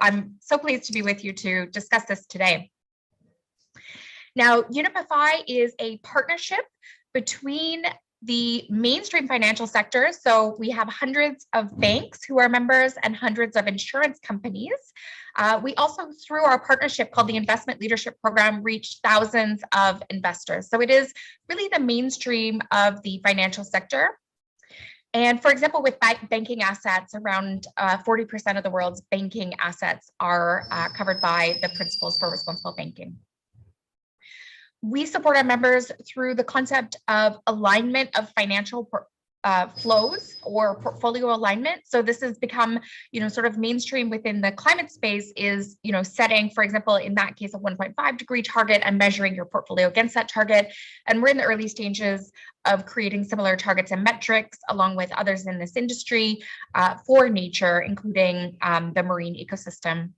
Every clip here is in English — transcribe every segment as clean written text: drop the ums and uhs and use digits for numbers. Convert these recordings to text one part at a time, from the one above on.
I'm so pleased to be with you to discuss this today. Now, Unipify is a partnership between the mainstream financial sector. So we have hundreds of banks who are members and hundreds of insurance companies. We also, through our partnership called the Investment Leadership Program, reach thousands of investors. So it is really the mainstream of the financial sector. And for example, with banking assets, around 40% of the world's banking assets are covered by the Principles for Responsible Banking. We support our members through the concept of alignment of financial flows or portfolio alignment. So this has become, sort of mainstream within the climate space is, setting, for example, in that case, a 1.5 degree target and measuring your portfolio against that target. And we're in the early stages of creating similar targets and metrics along with others in this industry for nature, including the marine ecosystem.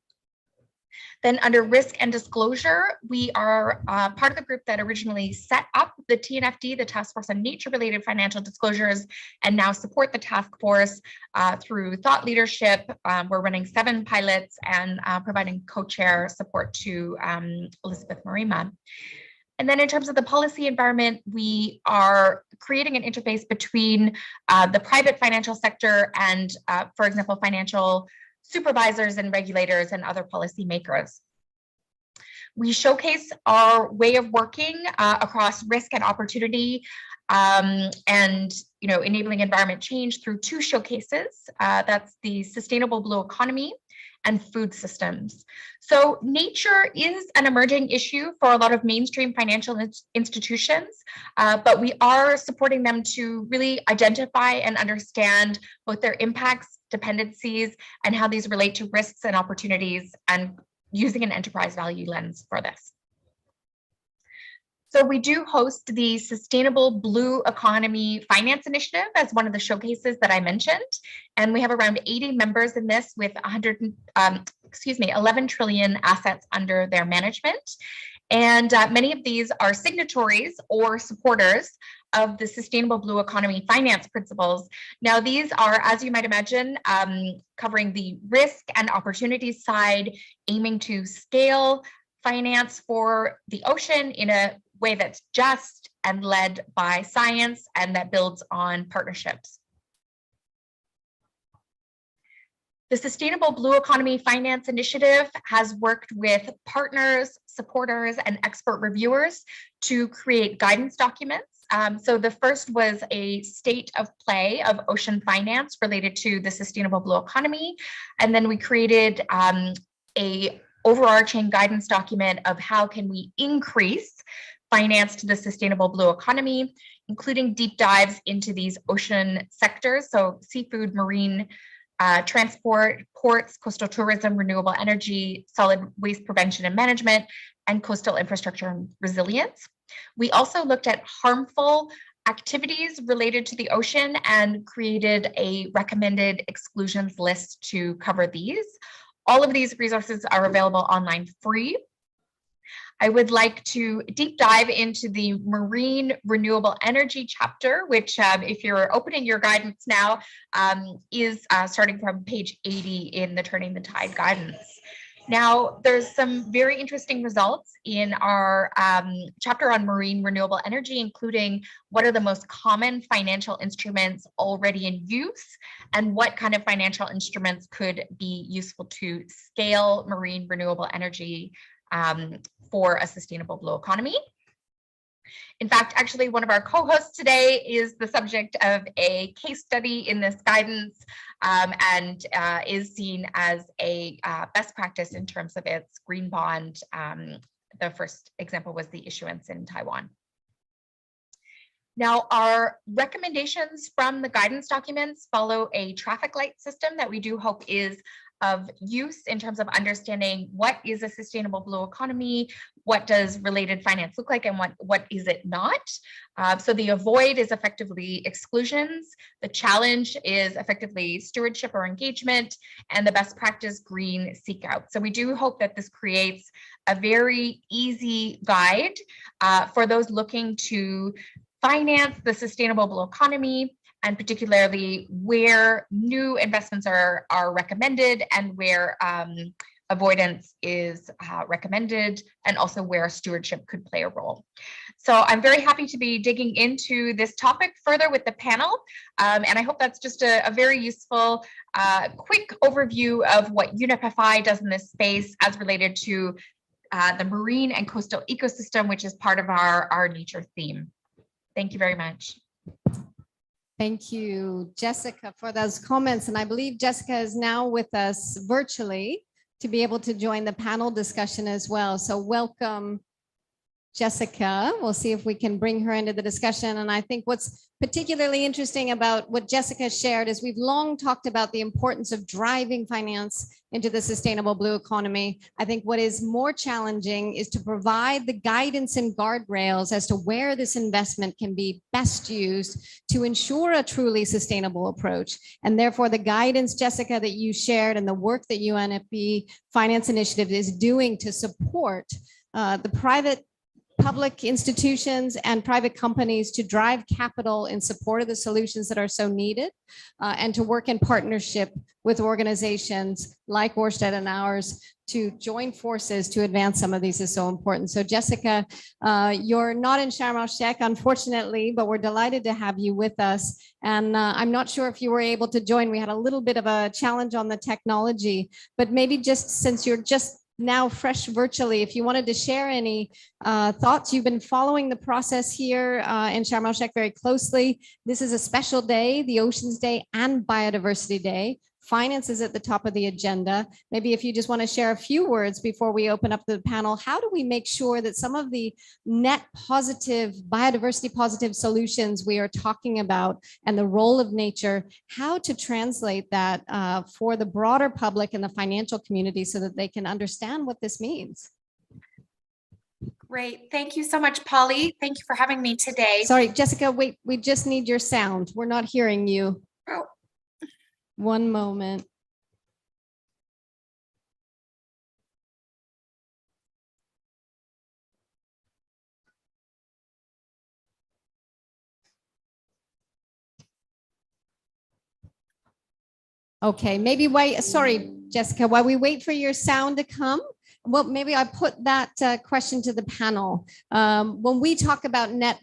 Then under risk and disclosure, we are part of the group that originally set up the TNFD, the Task Force on Nature-Related Financial Disclosures, and now support the task force through thought leadership. We're running 7 pilots and providing co-chair support to Elizabeth Marima. And then in terms of the policy environment, we are creating an interface between the private financial sector and, for example, financial supervisors and regulators and other policymakers. We showcase our way of working across risk and opportunity and enabling environment change through 2 showcases. That's the Sustainable Blue Economy and food systems. So nature is an emerging issue for a lot of mainstream financial institutions, but we are supporting them to really identify and understand both their impacts, dependencies, and how these relate to risks and opportunities, and using an enterprise value lens for this. So we do host the Sustainable Blue Economy Finance Initiative as one of the showcases that I mentioned. And we have around 80 members in this with 11 trillion assets under their management. And many of these are signatories or supporters of the Sustainable Blue Economy Finance Principles. Now, these are, as you might imagine, covering the risk and opportunity side, aiming to scale finance for the ocean in a way that's just and led by science and that builds on partnerships. The Sustainable Blue Economy Finance Initiative has worked with partners, supporters, and expert reviewers to create guidance documents. So the first was a state of play of ocean finance related to the Sustainable Blue Economy. And then we created a overarching guidance document of how can we increase finance to the Sustainable Blue Economy, including deep dives into these ocean sectors, so seafood, marine, transport, ports, coastal tourism, renewable energy, solid waste prevention and management, and coastal infrastructure and resilience. We also looked at harmful activities related to the ocean and created a recommended exclusions list to cover these. All of these resources are available online free. I would like to deep dive into the marine renewable energy chapter, which if you're opening your guidance now, is starting from page 80 in the Turning the Tide guidance. Now, there's some very interesting results in our chapter on marine renewable energy, including what are the most common financial instruments already in use and what kind of financial instruments could be useful to scale marine renewable energy for a sustainable blue economy. In fact, actually, one of our co-hosts today is the subject of a case study in this guidance and is seen as a best practice in terms of its green bond. The first example was the issuance in Taiwan. Now, our recommendations from the guidance documents follow a traffic light system that we do hope is of use in terms of understanding what is a sustainable blue economy, what does related finance look like, and what is it not. So the avoid is effectively exclusions, the challenge is effectively stewardship or engagement, and the best practice green seek out. So we do hope that this creates a very easy guide for those looking to finance the sustainable blue economy and particularly where new investments are recommended and where avoidance is recommended, and also where stewardship could play a role. So I'm very happy to be digging into this topic further with the panel. And I hope that's just a very useful, quick overview of what UNEP-FI does in this space as related to the marine and coastal ecosystem, which is part of our nature theme. Thank you very much. Thank you, Jessica, for those comments. And I believe Jessica is now with us virtually to be able to join the panel discussion as well. So welcome, Jessica. We'll see if we can bring her into the discussion. And I think what's particularly interesting about what Jessica shared is we've long talked about the importance of driving finance into the sustainable blue economy. I think what is more challenging is to provide the guidance and guardrails as to where this investment can be best used to ensure a truly sustainable approach. And therefore the guidance, Jessica, that you shared and the work that UNEP Finance Initiative is doing to support the private public institutions and private companies to drive capital in support of the solutions that are so needed, and to work in partnership with organizations like Orsted and ours to join forces to advance some of these is so important. So Jessica, you're not in Sharm el-Sheikh, unfortunately, but we're delighted to have you with us. And I'm not sure if you were able to join. We had a little bit of a challenge on the technology, but maybe just since you're just now fresh virtually, if you wanted to share any thoughts. You've been following the process here in Sharm el-Sheikh very closely. This is a special day, the Oceans Day and Biodiversity Day. Finance is at the top of the agenda. Maybe if you just want to share a few words before we open up the panel, how do we make sure that some of the net positive, biodiversity positive solutions we are talking about and the role of nature, how to translate that for the broader public and the financial community so that they can understand what this means? Great. Thank you so much, Polly. Thank you for having me today. Sorry, Jessica, wait, we just need your sound. We're not hearing you. Oh. One moment. Okay, maybe wait, sorry, Jessica, while we wait for your sound to come, well, maybe I put that question to the panel. When we talk about net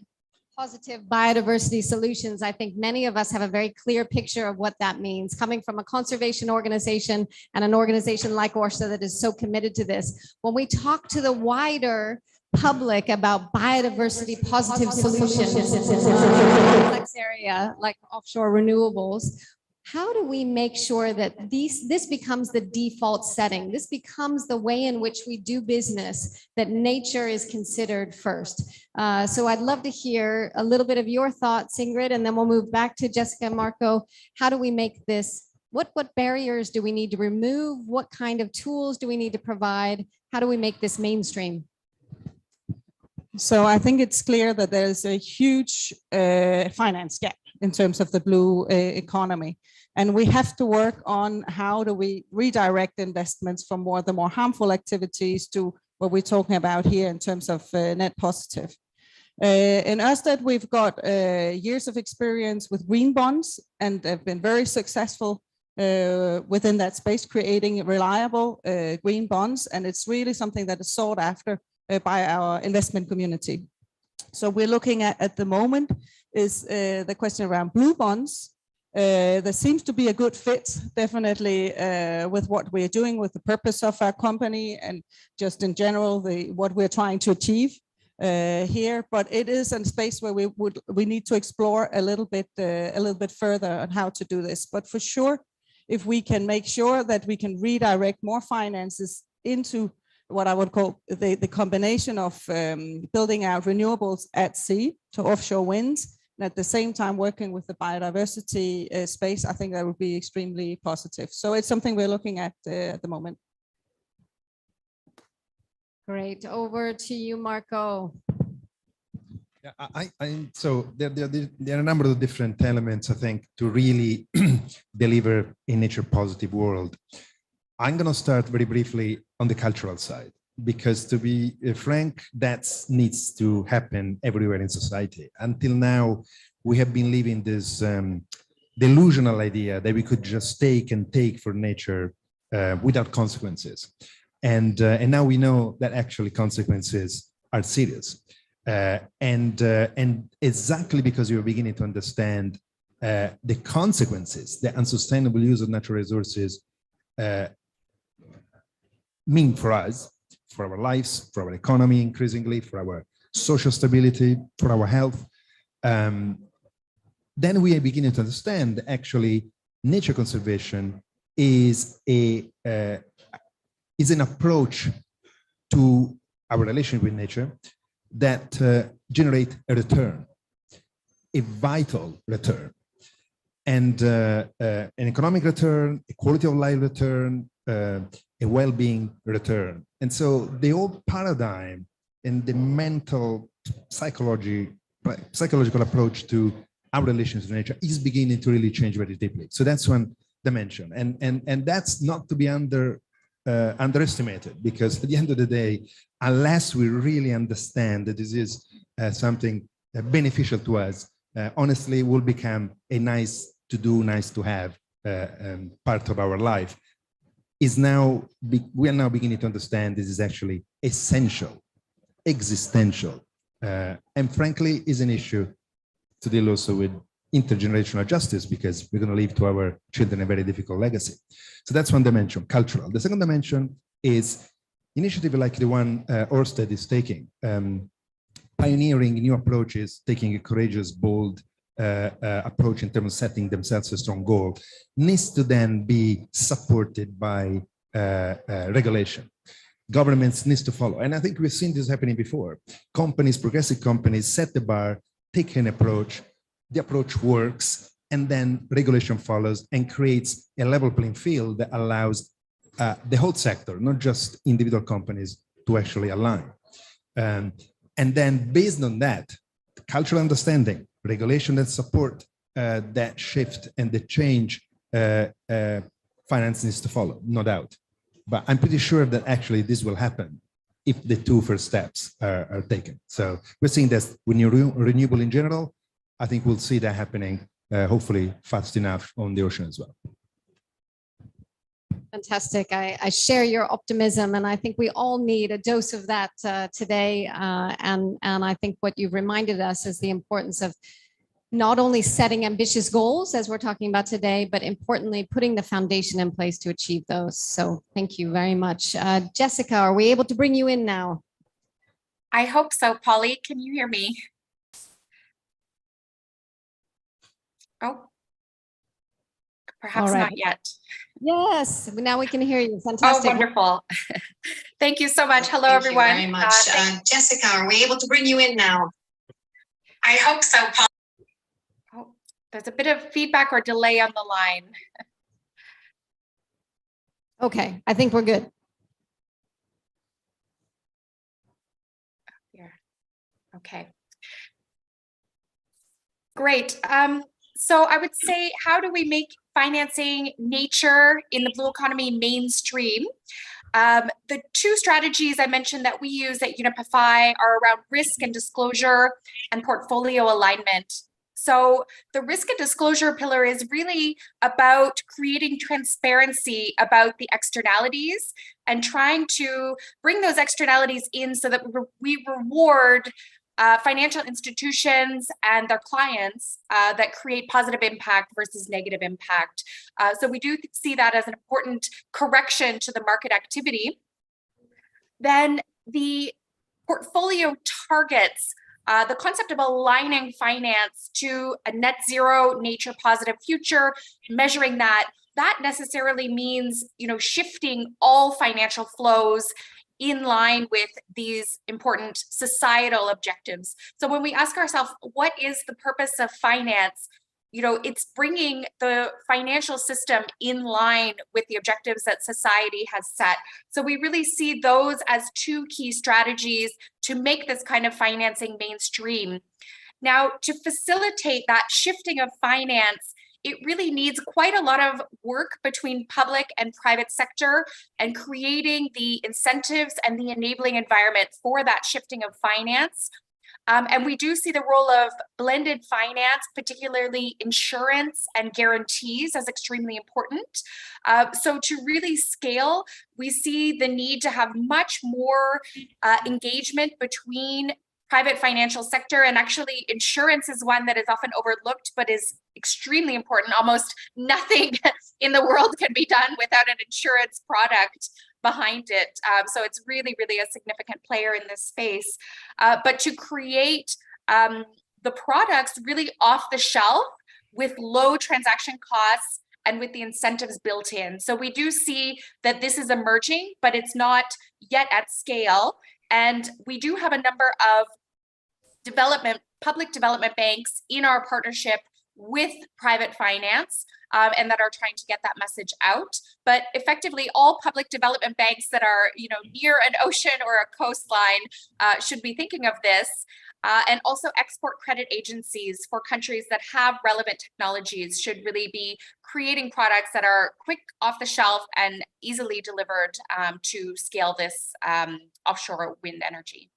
positive biodiversity solutions, I think many of us have a very clear picture of what that means, coming from a conservation organization and an organization like Orsted that is so committed to this. When we talk to the wider public about biodiversity positive solutions in a complex area like offshore renewables, how do we make sure that this becomes the default setting? This becomes the way in which we do business, that nature is considered first. So I'd love to hear a little bit of your thoughts, Ingrid, and then we'll move back to Jessica and Marco. How do we make this, what barriers do we need to remove? What kind of tools do we need to provide? How do we make this mainstream? So I think it's clear that there's a huge finance gap in terms of the blue economy. And we have to work on how do we redirect investments from the more harmful activities to what we're talking about here in terms of net positive. In Ørsted, we've got years of experience with green bonds and have been very successful within that space, creating reliable green bonds. And it's really something that is sought after by our investment community. So we're looking at the moment is the question around blue bonds. There seems to be a good fit, definitely, with what we're doing, with the purpose of our company, and just in general, what we're trying to achieve here. But it is a space where we need to explore a little bit further on how to do this. But for sure, if we can make sure that we can redirect more finances into what I would call the combination of building out renewables at sea to offshore winds, and at the same time working with the biodiversity space, I think that would be extremely positive. So it's something we're looking at the moment. Great. Over to you, Marco. Yeah, so there are a number of different elements, I think, to really deliver a nature positive world. I'm going to start very briefly on the cultural side, because to be frank, that needs to happen everywhere in society. Until now, we have been living this delusional idea that we could just take and take for nature without consequences. And now we know that actually consequences are serious. And exactly because you're beginning to understand the consequences the unsustainable use of natural resources mean for us, for our lives, for our economy increasingly, for our social stability, for our health, then we are beginning to understand that actually nature conservation is an approach to our relation with nature that generate a return, a vital return, and an economic return, a quality of life return, a well-being return. And so the old paradigm and the mental psychological approach to our relations with nature is beginning to really change very deeply. So that's one dimension, and that's not to be underestimated, because at the end of the day, unless we really understand that this is something beneficial to us, honestly, will become a nice to do, nice to have part of our life. We are now beginning to understand this is actually essential, existential, and frankly is an issue to deal also with intergenerational justice, because we're going to leave to our children a very difficult legacy. So that's one dimension, cultural. The second dimension is initiative like the one Ørsted is taking, pioneering new approaches, taking a courageous, bold approach in terms of setting themselves a strong goal, needs to then be supported by regulation. Governments needs to follow. And I think we've seen this happening before. Companies, progressive companies, set the bar, take an approach, the approach works, and then regulation follows and creates a level playing field that allows the whole sector, not just individual companies, to actually align. And then based on that, cultural understanding, regulation that support that shift and the change, finance needs to follow, no doubt. But I'm pretty sure that actually this will happen if the two first steps are taken. So we're seeing this with renewable in general. I think we'll see that happening hopefully fast enough on the ocean as well. Fantastic. I share your optimism, and I think we all need a dose of that today. And I think what you've reminded us is the importance of not only setting ambitious goals, as we're talking about today, but importantly, putting the foundation in place to achieve those. So thank you very much. Jessica, are we able to bring you in now? I hope so. Polly, can you hear me? Oh, perhaps not yet. Yes, now we can hear you. Oh, Fantastic. wonderful. Thank you so much. Hello, everyone. Thank you very much. Jessica, are we able to bring you in now? I hope so, Paul. Oh, there's a bit of feedback or delay on the line. Okay, I think we're good. Here. Okay. Great. So I would say, how do we make financing nature in the blue economy mainstream? The two strategies I mentioned that we use at Unipify are around risk and disclosure and portfolio alignment. So the risk and disclosure pillar is really about creating transparency about the externalities and trying to bring those externalities in so that we reward financial institutions and their clients that create positive impact versus negative impact. So we do see that as an important correction to the market activity. Then the portfolio targets, the concept of aligning finance to a net zero nature positive future, measuring that necessarily means, shifting all financial flows in line with these important societal objectives. So when we ask ourselves, what is the purpose of finance? It's bringing the financial system in line with the objectives that society has set. So we really see those as two key strategies to make this kind of financing mainstream. Now, to facilitate that shifting of finance, it really needs quite a lot of work between public and private sector and creating the incentives and the enabling environment for that shifting of finance. And we do see the role of blended finance, particularly insurance and guarantees, as extremely important. So to really scale, we see the need to have much more engagement between private financial sector, and actually insurance is one that is often overlooked but is extremely important. Almost nothing in the world can be done without an insurance product behind it. So it's really, really a significant player in this space. But to create the products really off the shelf with low transaction costs and with the incentives built in. So we do see that this is emerging, but it's not yet at scale. And we do have a number of public development banks in our partnership with private finance, and that are trying to get that message out. But effectively, all public development banks that are, near an ocean or a coastline should be thinking of this. And also export credit agencies for countries that have relevant technologies should really be creating products that are quick off the shelf and easily delivered to scale this offshore wind energy.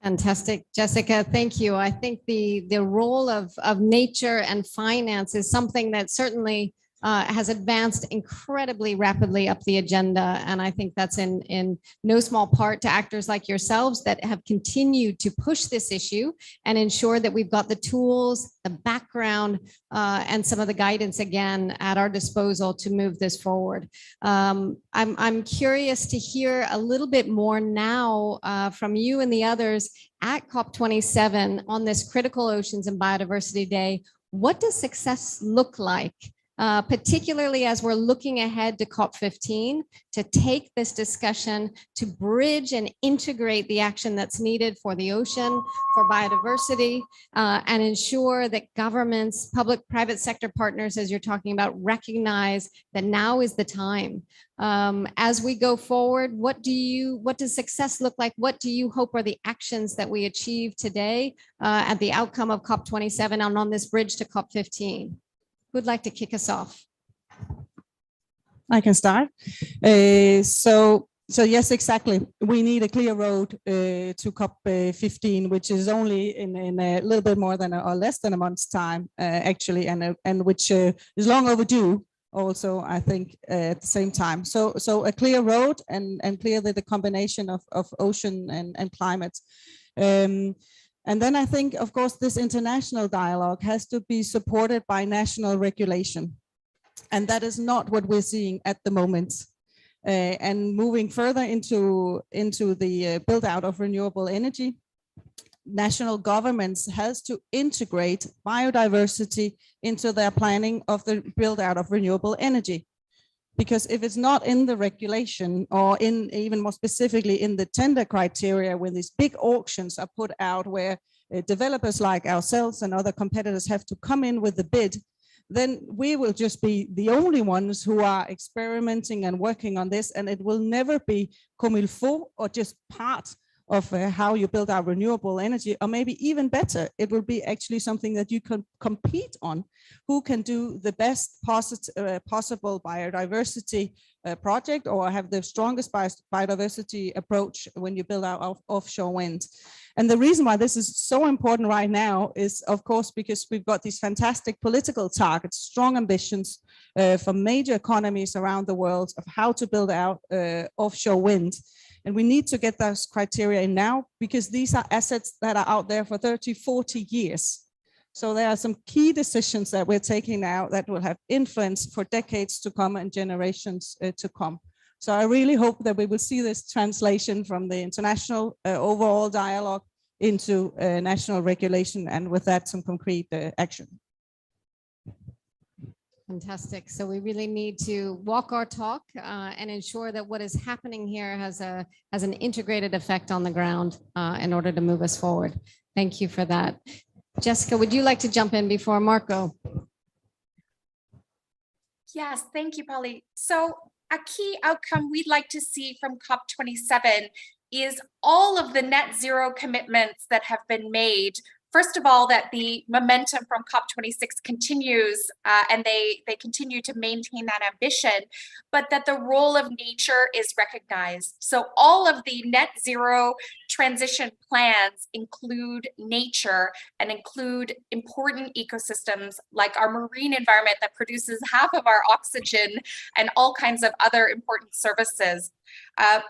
Fantastic, Jessica. Thank you. I think the role of nature and finance is something that certainly has advanced incredibly rapidly up the agenda. And I think that's in no small part to actors like yourselves that have continued to push this issue and ensure that we've got the tools, the background, and some of the guidance again at our disposal to move this forward. I'm curious to hear a little bit more now from you and the others at COP27 on this Critical Oceans and Biodiversity Day. What does success look like? Particularly as we're looking ahead to COP15, to take this discussion to bridge and integrate the action that's needed for the ocean, for biodiversity, and ensure that governments, public-private sector partners, as you're talking about, recognize that now is the time. As we go forward, what does success look like? What do you hope are the actions that we achieve today at the outcome of COP27 and on this bridge to COP15? Who'd like to kick us off? I can start. So yes, exactly. We need a clear road to COP15, which is only in a little bit more than or less than a month's time, actually, and which is long overdue. Also, I think at the same time. So a clear road and clearly the combination of ocean and climate. And then I think, of course, this international dialogue has to be supported by national regulation. And that is not what we're seeing at the moment. And moving further into the build out of renewable energy, national governments has to integrate biodiversity into their planning of the build out of renewable energy. Because if it's not in the regulation or in even more specifically in the tender criteria, when these big auctions are put out where developers like ourselves and other competitors have to come in with the bid, then we will just be the only ones who are experimenting and working on this. And it will never be comme il faut or just part of how you build out renewable energy, or maybe even better, it will be actually something that you can compete on. Who can do the best possible biodiversity project or have the strongest biodiversity approach when you build out offshore wind. And the reason why this is so important right now is, of course, because we've got these fantastic political targets, strong ambitions from major economies around the world of how to build out offshore wind. And we need to get those criteria in now because these are assets that are out there for 30, 40 years. So there are some key decisions that we're taking now that will have influence for decades to come and generations to come. So I really hope that we will see this translation from the international overall dialogue into national regulation, and with that, some concrete action. Fantastic. So we really need to walk our talk and ensure that what is happening here has an integrated effect on the ground in order to move us forward. Thank you for that. Jessica, would you like to jump in before Marco? Yes, thank you, Polly. So a key outcome we'd like to see from COP27 is all of the net zero commitments that have been made First of all, that the momentum from COP26 continues and they continue to maintain that ambition, but that the role of nature is recognized. So all of the net zero transition plans include nature and include important ecosystems like our marine environment that produces half of our oxygen and all kinds of other important services.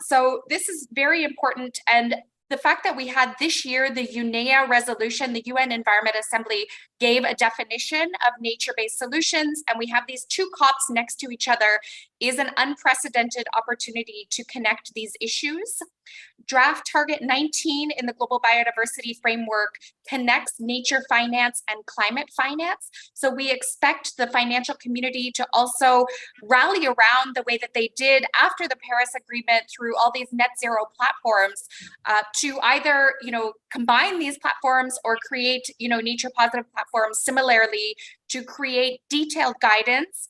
So this is very important. And the fact that we had this year, the UNEA resolution, the UN Environment Assembly gave a definition of nature-based solutions, and we have these two COPs next to each other, is an unprecedented opportunity to connect these issues. Draft Target 19 in the Global Biodiversity Framework connects nature finance and climate finance. So we expect the financial community to also rally around the way that they did after the Paris Agreement through all these net zero platforms to either, combine these platforms or create, nature positive platforms similarly to create detailed guidance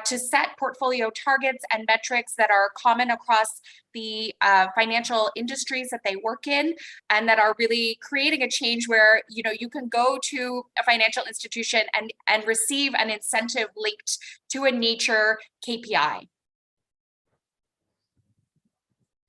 to set portfolio targets and metrics that are common across the financial industries that they work in, and that are really creating a change where you can go to a financial institution and receive an incentive linked to a nature KPI.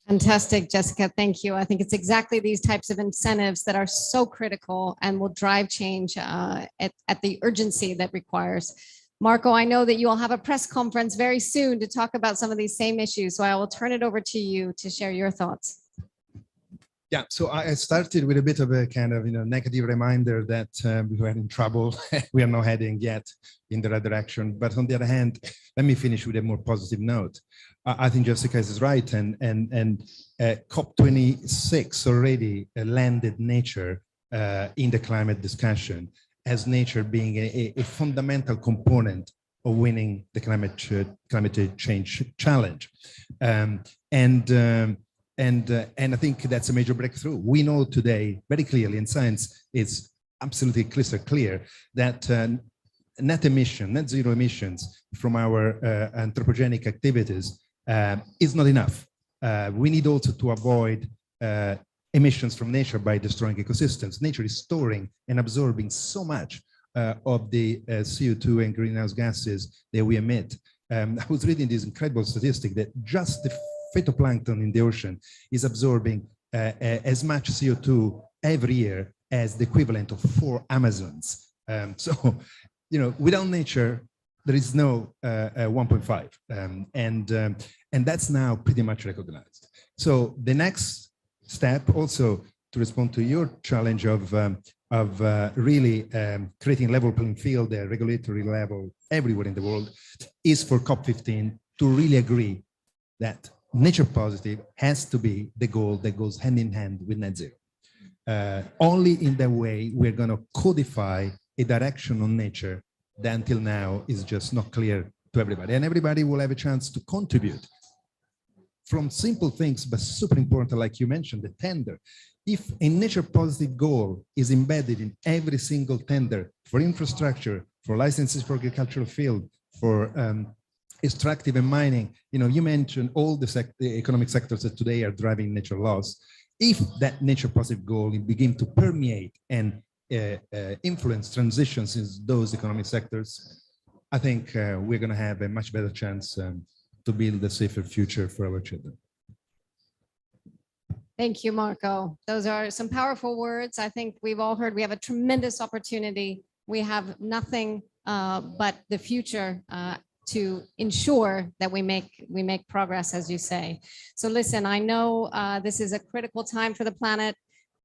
Fantastic, Jessica. Thank you. I think it's exactly these types of incentives that are so critical and will drive change at the urgency that requires. Marco, I know that you will have a press conference very soon to talk about some of these same issues, so I will turn it over to you to share your thoughts. Yeah, so I started with a bit of a kind of negative reminder that we were in trouble. We are not heading yet in the right direction. But on the other hand, let me finish with a more positive note. I think Jessica is right, and COP26 already landed nature in the climate discussion, as nature being a fundamental component of winning the climate change challenge. And I think that's a major breakthrough. We know today very clearly, in science, it's absolutely crystal clear that net zero emissions from our anthropogenic activities is not enough. We need also to avoid emissions from nature by destroying ecosystems. Nature is storing and absorbing so much of the CO2 and greenhouse gases that we emit. I was reading this incredible statistic that just the phytoplankton in the ocean is absorbing as much CO2 every year as the equivalent of 4 Amazons. So, without nature, there is no 1.5, and that's now pretty much recognized. So the next step, also to respond to your challenge of really creating level playing field at regulatory level everywhere in the world, is for COP15 to really agree that nature positive has to be the goal that goes hand in hand with net zero. Only in that way we're going to codify a direction on nature that until now is just not clear to everybody, and everybody will have a chance to contribute from simple things, but super important, like you mentioned, the tender. If a nature positive goal is embedded in every single tender for infrastructure, for licenses for agricultural field, for extractive and mining, you mentioned all the economic sectors that today are driving nature loss. If that nature positive goal begin to permeate and influence transitions in those economic sectors, I think we're going to have a much better chance to build a safer future for our children. Thank you, Marco. Those are some powerful words. I think we've all heard we have a tremendous opportunity. We have nothing but the future to ensure that we make progress, as you say. So listen, I know this is a critical time for the planet.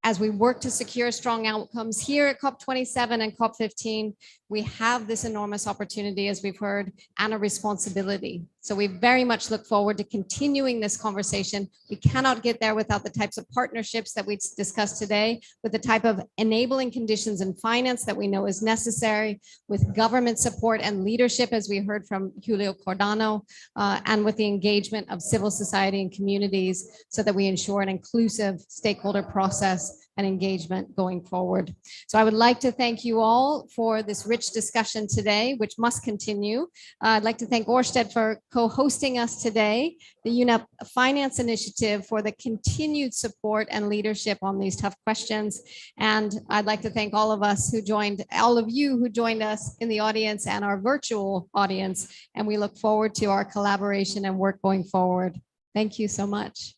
As we work to secure strong outcomes here at COP27 and COP15, we have this enormous opportunity, as we've heard, and a responsibility. So we very much look forward to continuing this conversation. We cannot get there without the types of partnerships that we discussed today, with the type of enabling conditions and finance that we know is necessary, with government support and leadership, as we heard from Julio Cordano, and with the engagement of civil society and communities, so that we ensure an inclusive stakeholder process and engagement going forward. So I would like to thank you all for this rich discussion today, which must continue. I'd like to thank Orsted for co-hosting us today, the UNEP Finance Initiative for the continued support and leadership on these tough questions. And I'd like to thank all of you who joined us in the audience and our virtual audience. And we look forward to our collaboration and work going forward. Thank you so much.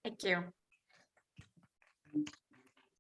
Thank you.